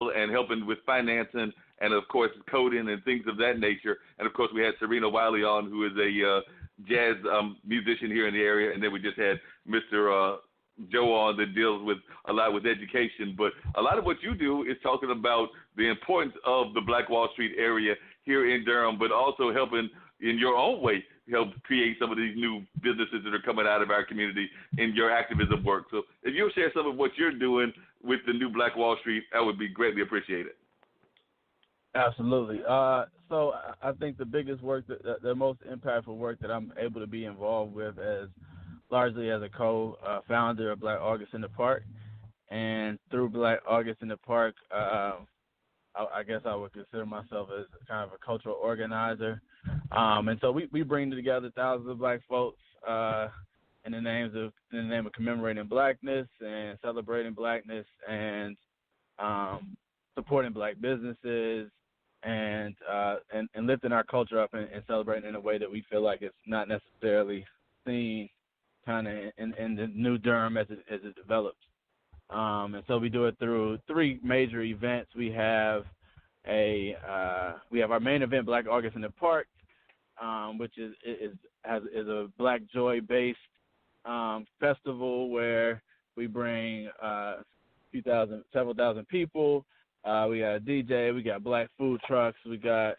and helping with financing and, of course, coding and things of that nature. And, of course, we had Serena Wiley on, who is a jazz musician here in the area. And then we just had Mr. Joe on that deals with a lot with education. But a lot of what you do is talking about the importance of the Black Wall Street area here in Durham, but also helping in your own way help create some of these new businesses that are coming out of our community in your activism work. So if you'll share some of what you're doing with the new Black Wall Street, that would be greatly appreciated. Absolutely. So I think the biggest work, the most impactful work that I'm able to be involved with largely as a co-founder of Black August in the Park. And through Black August in the Park, I guess I would consider myself as kind of a cultural organizer. And so we bring together thousands of Black folks in the name of commemorating Blackness and celebrating Blackness and supporting Black businesses and lifting our culture up and celebrating in a way that we feel like it's not necessarily seen kind of in the new Durham as it develops. And so we do it through three major events. We have our main event, Black August in the Park, which is a Black Joy based festival where we bring several thousand people. We got a DJ, we got Black food trucks, we got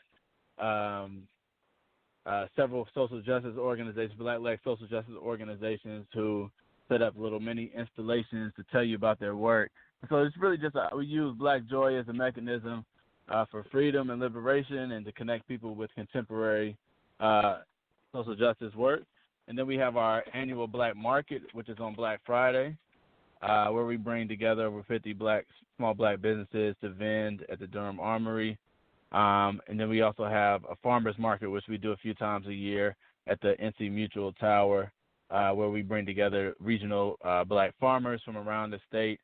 several social justice organizations, Black-led social justice organizations who set up little mini installations to tell you about their work. So it's really just we use Black Joy as a mechanism for freedom and liberation and to connect people with contemporary social justice work. And then we have our annual Black Market, which is on Black Friday, where we bring together over 50 small Black businesses to vend at the Durham Armory. And then we also have a farmers market, which we do a few times a year at the NC Mutual Tower, where we bring together regional Black farmers from around the state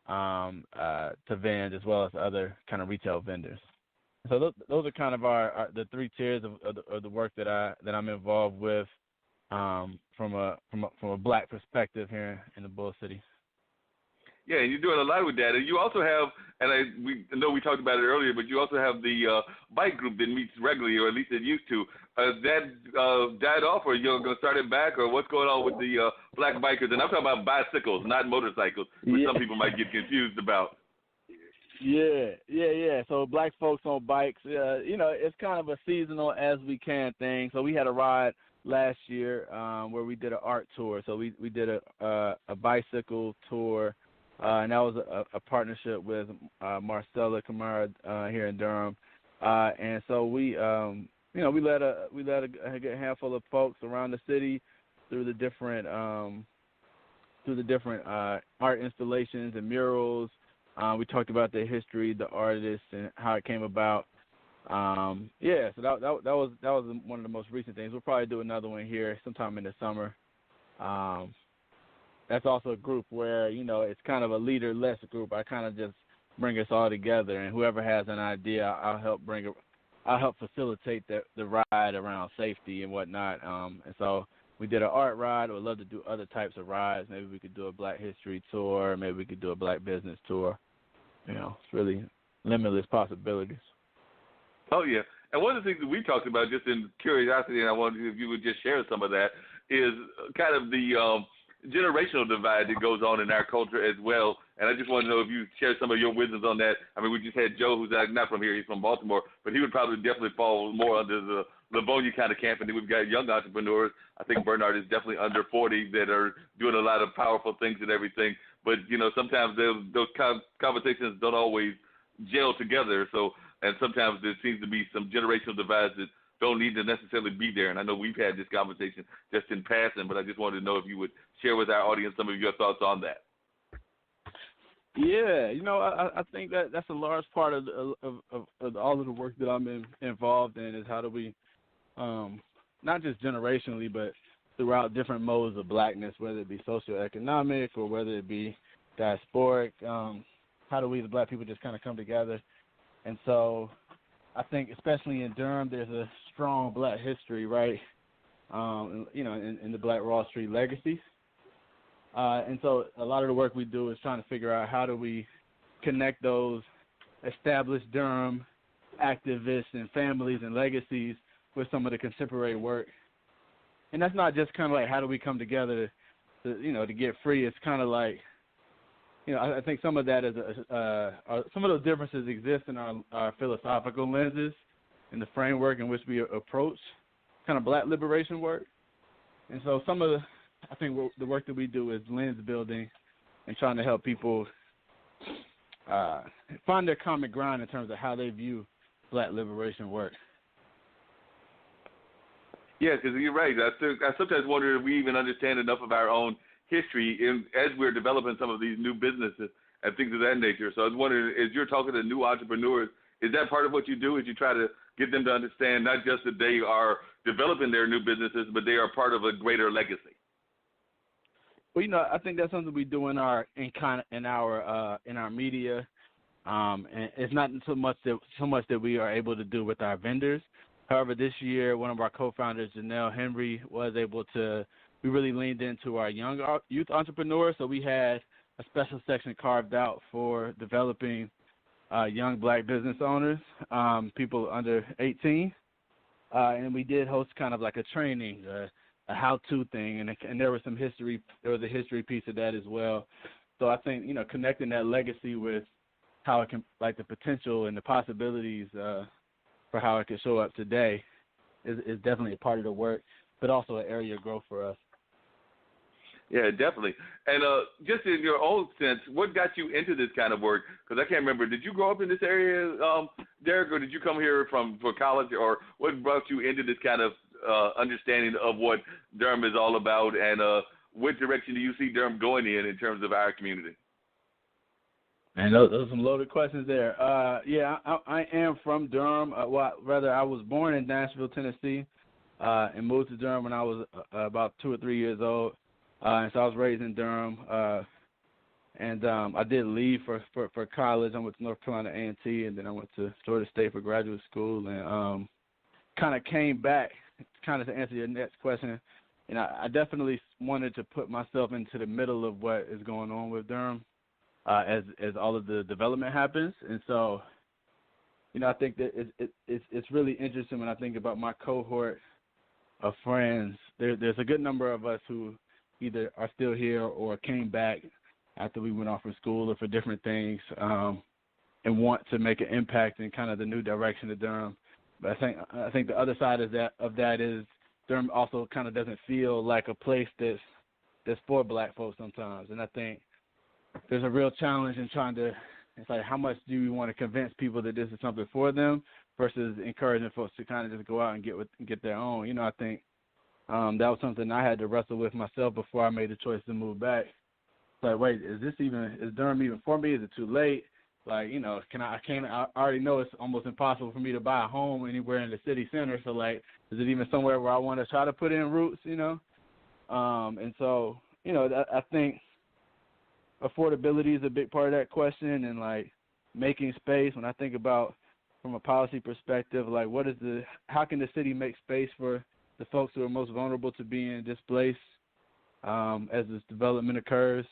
to vend, as well as other kind of retail vendors. So those are kind of the three tiers of the work that I'm involved with from a Black perspective here in the Bull City. Yeah, and you're doing a lot with that. And you also have, we know we talked about it earlier, but you also have the bike group that meets regularly, or at least it used to. That died off, or you're going to start it back, or what's going on with the Black bikers? And I'm talking about bicycles, not motorcycles, which some people might get confused about. Yeah. So Black folks on bikes, it's kind of a seasonal as we can thing. So we had a ride last year where we did an art tour. So we did a bicycle tour. And that was a partnership with Marcella Camara here in Durham, and so we led a good handful of folks around the city through the different art installations and murals. We talked about the history, the artists, and how it came about. So that was one of the most recent things. We'll probably do another one here sometime in the summer. That's also a group where, it's kind of a leader-less group. I kind of just bring us all together, and whoever has an idea, I'll help facilitate the ride around safety and whatnot. And so we did an art ride. I would love to do other types of rides. Maybe we could do a Black history tour. Maybe we could do a Black business tour. It's really limitless possibilities. Oh, yeah. And one of the things that we talked about, just in curiosity, and I wondered if you would just share some of that, is kind of the generational divide that goes on in our culture as well. And I just want to know if you share some of your wisdoms on that. I mean, we just had Joe, who's not from here, he's from Baltimore, but he would probably definitely fall more under the Livonia kind of camp. And then we've got young entrepreneurs. I think Benard is definitely under 40 that are doing a lot of powerful things and everything. But, sometimes those conversations don't always gel together. So, and sometimes there seems to be some generational divides that don't need to necessarily be there. And I know we've had this conversation just in passing, but I just wanted to know if you would share with our audience some of your thoughts on that. Yeah, I think that's a large part of all of the work that I'm involved in is how do we, not just generationally, but throughout different modes of Blackness, whether it be socioeconomic or whether it be diasporic, how do we, the Black people, just kind of come together? And so I think especially in Durham, there's a strong Black history, right? In the Black Wall Street legacies. And so a lot of the work we do is trying to figure out how do we connect those established Durham activists and families and legacies with some of the contemporary work. And that's not just kind of like how do we come together to get free. It's kind of like, I think some of that is some of those differences exist in our philosophical lenses and the framework in which we approach kind of black liberation work. And so I think the work that we do is lens building and trying to help people find their common ground in terms of how they view black liberation work. Yeah, because you're right. I sometimes wonder if we even understand enough of our own history as we're developing some of these new businesses and things of that nature. So I was wondering, as you're talking to new entrepreneurs, is that part of what you do? Is you try to get them to understand not just that they are developing their new businesses, but they are part of a greater legacy? Well, I think that's something we do in our media, and it's not so much that we are able to do with our vendors. However, this year, one of our co-founders, Janelle Henry, we really leaned into our young youth entrepreneurs. So we had a special section carved out for developing young black business owners, people under 18. And we did host kind of like a training, a how-to thing, and there was a history piece of that as well. So I think, connecting that legacy with how it can, like the potential and the possibilities for how it can show up today is definitely a part of the work, but also an area of growth for us. Yeah, definitely. And just in your own sense, what got you into this kind of work? Because I can't remember, did you grow up in this area, Derek, or did you come here for college, or what brought you into this kind of understanding of what Durham is all about, and what direction do you see Durham going in terms of our community? Man, those are some loaded questions there. Yeah, I am from Durham. I was born in Nashville, Tennessee, and moved to Durham when I was about 2 or 3 years old. And so I was raised in Durham, and I did leave for college. I went to North Carolina A&T, and then I went to Georgia State for graduate school, and kind of came back, kind of to answer your next question. And I definitely wanted to put myself into the middle of what is going on with Durham as all of the development happens. And so, I think that it's really interesting when I think about my cohort of friends. There's a good number of us who either are still here or came back after we went off from school or for different things, and want to make an impact in kind of the new direction of Durham. But I think the other side of that is Durham also kind of doesn't feel like a place that's for black folks sometimes. And I think there's a real challenge in it's like, how much do you want to convince people that this is something for them versus encouraging folks to kind of just go out and get their own. I think that was something I had to wrestle with myself before I made the choice to move back. It's like, wait, is Durham even for me? Is it too late? Like, I already know it's almost impossible for me to buy a home anywhere in the city center. So, like, is it even somewhere where I want to try to put in roots, And so, I think affordability is a big part of that question, and, like, making space. When I think about from a policy perspective, like, how can the city make space for the folks who are most vulnerable to being displaced as this development occurs?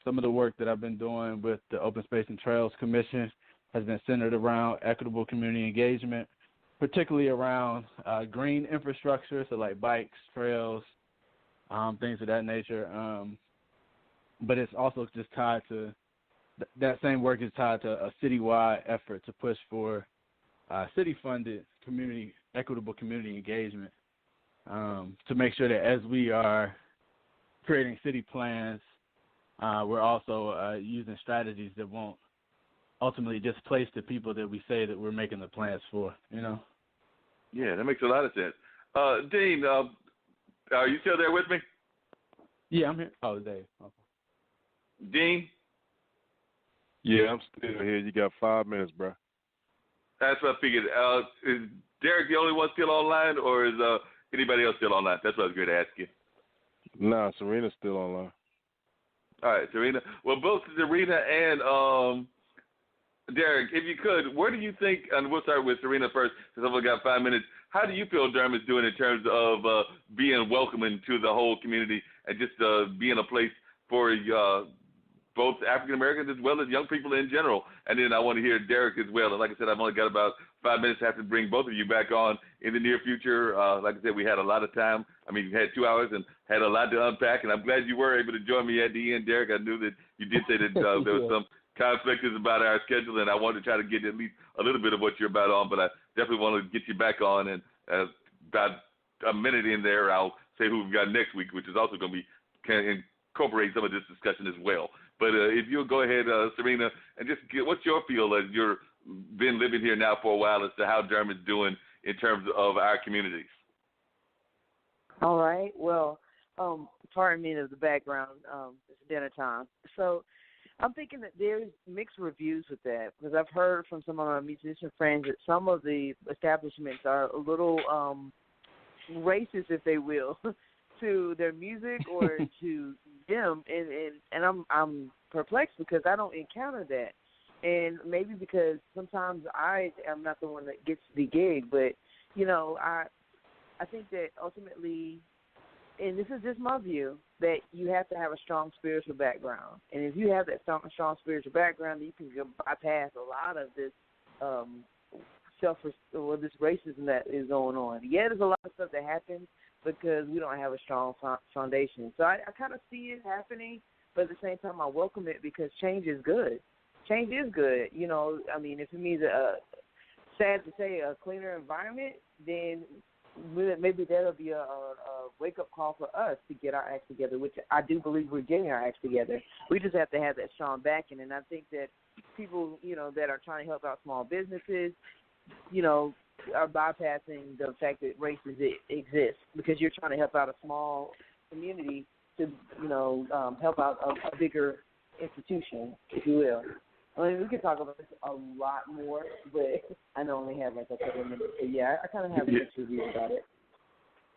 Some of the work that I've been doing with the Open Space and Trails Commission has been centered around equitable community engagement, particularly around green infrastructure, so like bikes, trails, things of that nature. But it's also just tied to that same work is tied to a citywide effort to push for city-funded equitable community engagement to make sure that as we are creating city plans, we're also using strategies that won't ultimately displace the people that we say that we're making the plans for, Yeah, that makes a lot of sense. Dean, are you still there with me? Yeah, I'm here. Oh, Dave. Okay. Dean? Yeah, I'm still here. You got 5 minutes, bro. That's what I figured. Is Derek the only one still online, or is anybody else still online? That's what I was going to ask you. Nah, Serena's still online. All right, Serena. Well, both Serena and Derek, if you could, where do you think, and we'll start with Serena first, because I've only got 5 minutes. How do you feel Durham is doing in terms of being welcoming to the whole community and just being a place for both African Americans as well as young people in general. And then I want to hear Derek as well. And like I said, I've only got about 5 minutes. I have to bring both of you back on in the near future. Like I said, we had a lot of time. I mean, we had 2 hours and had a lot to unpack. And I'm glad you were able to join me at the end, Derek. I knew that you did say that there was some conflicts about our schedule, and I wanted to try to get at least a little bit of what you're about on. But I definitely want to get you back on. And about a minute in there, I'll say who we've got next week, which is also going to be can incorporate some of this discussion as well. But if you'll go ahead, Serena, and just what's your feel as you've been living here now for a while as to how Durham is doing in terms of our communities? All right. Well, pardon me of the background. It's dinner time. So I'm thinking that there's mixed reviews with that because I've heard from some of my musician friends that some of the establishments are a little racist, if they will, to their music or to them, and I'm perplexed because I don't encounter that, and maybe because sometimes I am not the one that gets the gig, but I think that ultimately, and this is just my view, that you have to have a strong spiritual background, and if you have that strong spiritual background, you can bypass a lot of this this racism that is going on. Yeah, there's a lot of stuff that happens because we don't have a strong foundation. So I kind of see it happening, but at the same time I welcome it because change is good. Change is good. I mean, if it means sad to say, a cleaner environment, then maybe that'll be a wake-up call for us to get our acts together, which I do believe we're getting our acts together. We just have to have that strong backing, and I think that people, that are trying to help out small businesses, are bypassing the fact that racism exists because you're trying to help out a small community to, help out a bigger institution, if you will. I mean, we could talk about this a lot more, but I know I only have like a couple of minutes. So yeah, I kind of have mixed reviews about it.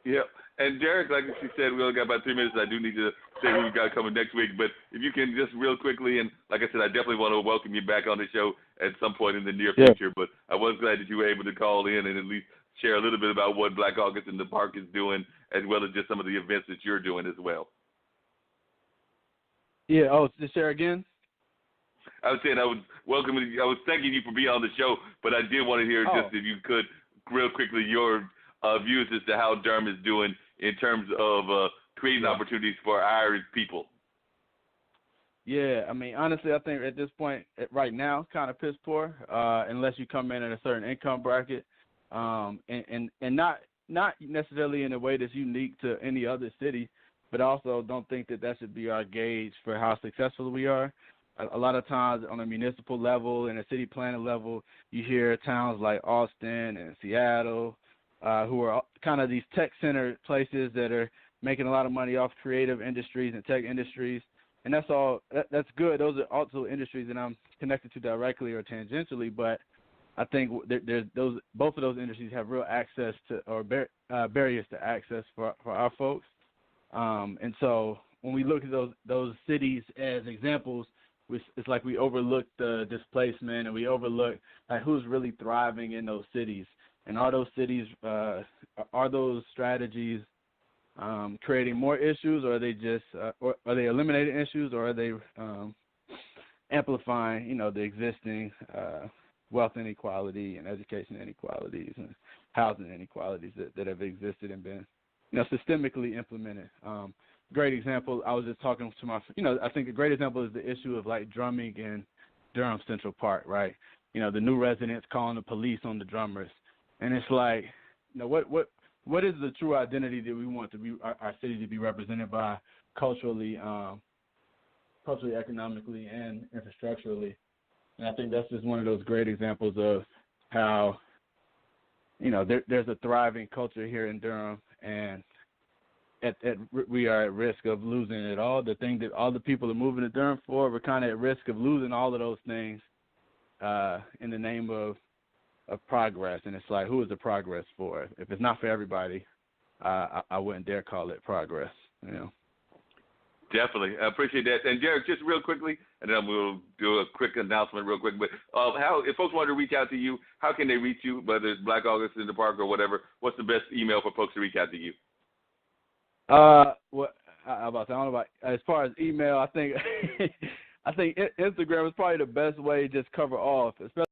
Yeah, and Derek, like she said, we only got about 3 minutes. I do need to say who we got coming next week, but if you can just real quickly, and like I said, I definitely want to welcome you back on the show at some point in the near future, but I was glad that you were able to call in and at least share a little bit about what Black August in the Park is doing, as well as just some of the events that you're doing as well. Yeah, to share again? I was saying I was thanking you for being on the show, but I did want to hear just if you could real quickly your views as to how Durham is doing in terms of creating opportunities for our people. Yeah, I mean, honestly, I think at this point, right now, kind of piss poor, unless you come in at a certain income bracket, and not necessarily in a way that's unique to any other city, but also don't think that should be our gauge for how successful we are. A lot of times on a municipal level and a city planning level, you hear towns like Austin and Seattle, who are kind of these tech-centered places that are making a lot of money off creative industries and tech industries. And that's good. Those are also industries that I'm connected to directly or tangentially, but I think both of those industries have real access to or barriers to access for our folks. And so when we look at those cities as examples, it's like we overlook the displacement and we overlook like who's really thriving in those cities. And are those cities, are those strategies creating more issues, or are they just, or are they eliminating issues, or are they amplifying, the existing wealth inequality and education inequalities and housing inequalities that have existed and been, systemically implemented? Great example. I was just talking to my, I think a great example is the issue of like drumming in Durham Central Park, right? The new residents calling the police on the drummers, and it's like, what is the true identity that we want to be our city to be represented by culturally, economically, and infrastructurally? And I think that's just one of those great examples of how, there's a thriving culture here in Durham, and we are at risk of losing it all. The thing that all the people are moving to Durham for, we're kind of at risk of losing all of those things in the name of progress. And it's like, who is the progress for? If it's not for everybody, I wouldn't dare call it progress. Definitely. I appreciate that. And Derek, just real quickly, and then we'll do a quick announcement real quick, but how, if folks want to reach out to you, how can they reach you, whether it's Black August in the Park or whatever? What's the best email for folks to reach out to you? I don't know about as far as email, I think I think Instagram is probably the best way to just cover off, especially